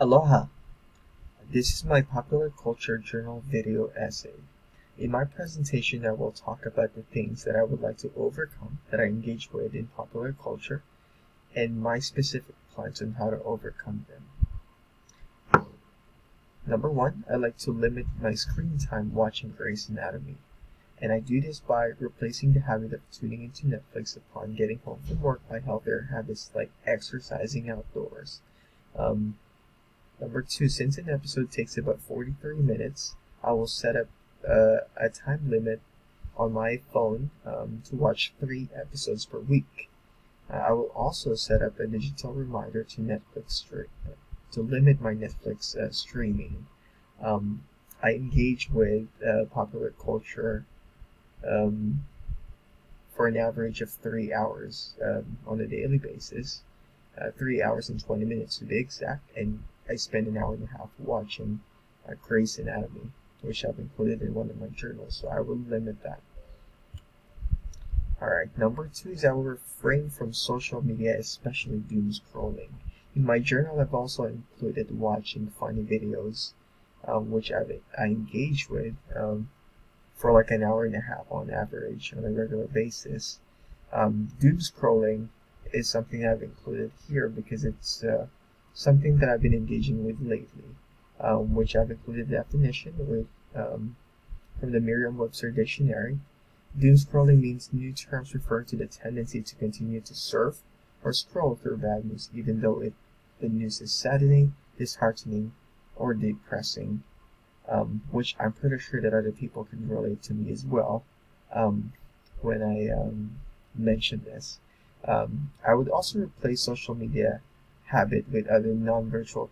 Aloha! This is my popular culture journal video essay. In my presentation, I will talk about the things that I would like to overcome that I engage with in popular culture and my specific plans on how to overcome them. Number one, I like to limit my screen time watching Grey's Anatomy. And I do this by replacing the habit of tuning into Netflix upon getting home from work by healthier habits like exercising outdoors. Number two, since an episode takes about 43 minutes, I will set up a time limit on my phone to watch 3 episodes per week. I will also set up a digital reminder to to limit my Netflix streaming. I engage with popular culture for an average of 3 hours on a daily basis, 3 hours and 20 minutes to be exact, and I spend an hour and a half watching Grey's Anatomy, which I've included in one of my journals, so I will limit that. Alright, number two is I will refrain from social media, especially doom scrolling. In my journal, I've also included watching funny videos, which I engage with for like an hour and a half on average on a regular basis. Doom scrolling is something I've included here because it's something that I've been engaging with lately, which I've included the definition with from the Merriam-Webster dictionary. Doom scrolling means new terms referring to the tendency to continue to surf or scroll through bad news, even though the news is saddening, disheartening, or depressing, which I'm pretty sure that other people can relate to me as well when I mention this. I would also replace social media habit with other non-virtual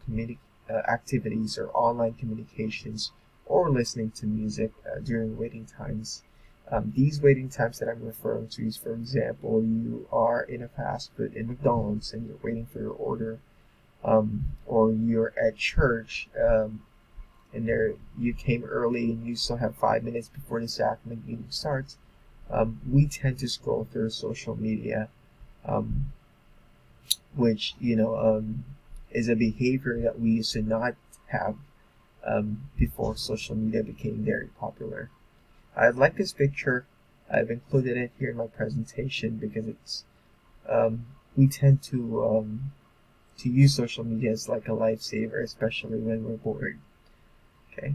activities or online communications or listening to music during waiting times. These waiting times that I'm referring to is, for example, you are in a fast food in McDonald's and you're waiting for your order, or you're at church and you came early and you still have 5 minutes before the sacrament meeting starts. We tend to scroll through social media, which is a behavior that we used to not have before social media became very popular. I like this picture. I've included it here in my presentation because it's we tend to use social media as like a lifesaver, especially when we're bored. Okay.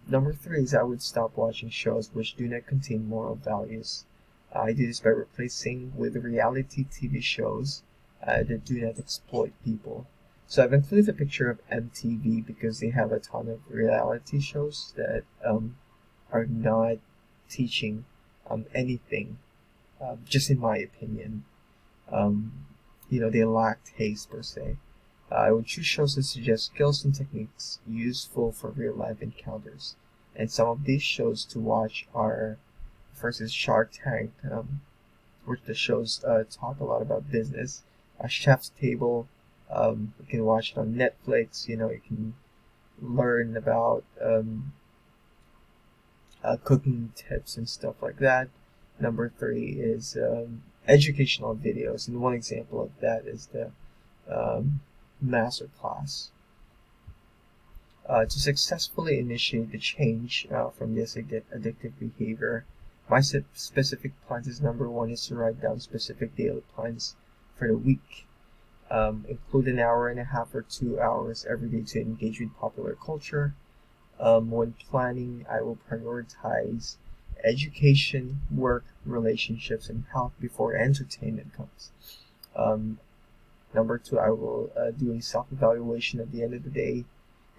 Number three is I would stop watching shows which do not contain moral values. I do this by replacing with reality TV shows that do not exploit people. So I've included a picture of MTV because they have a ton of reality shows that are not teaching anything, just in my opinion. They lack taste per se. I would choose shows that suggest skills and techniques useful for real-life encounters. And some of these shows to watch are, first is Shark Tank, which the shows talk a lot about business. Chef's Table, you can watch it on Netflix. You can learn about cooking tips and stuff like that. Number three is educational videos, and one example of that is the master class. To successfully initiate the change from this addictive behavior, my specific plans is number one is to write down specific daily plans for the week. Include an hour and a half or 2 hours every day to engage with popular culture. When planning, I will prioritize education, work, relationships, and health before entertainment comes. Number two, I will do a self-evaluation at the end of the day.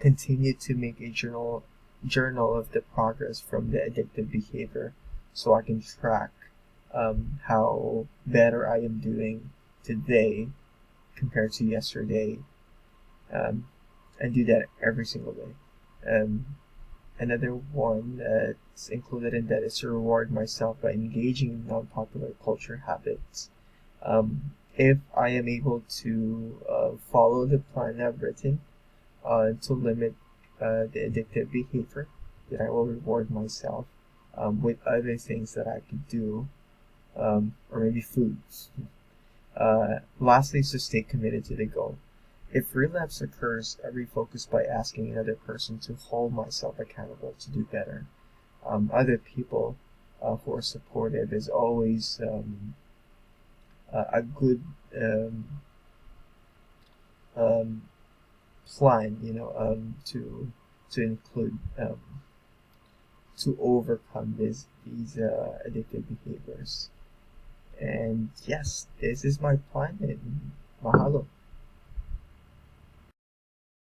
Continue to make a journal of the progress from the addictive behavior so I can track how better I am doing today compared to yesterday, and do that every single day. Another one that's included in that is to reward myself by engaging in non-popular culture habits. If I am able to follow the plan I've written to limit the addictive behavior, then I will reward myself with other things that I could do, or maybe foods. Lastly is to stay committed to the goal. If relapse occurs, I refocus by asking another person to hold myself accountable to do better. Other people who are supportive is always a good um, um, plan, to include to overcome these addictive behaviors. And yes, this is my plan. And mahalo.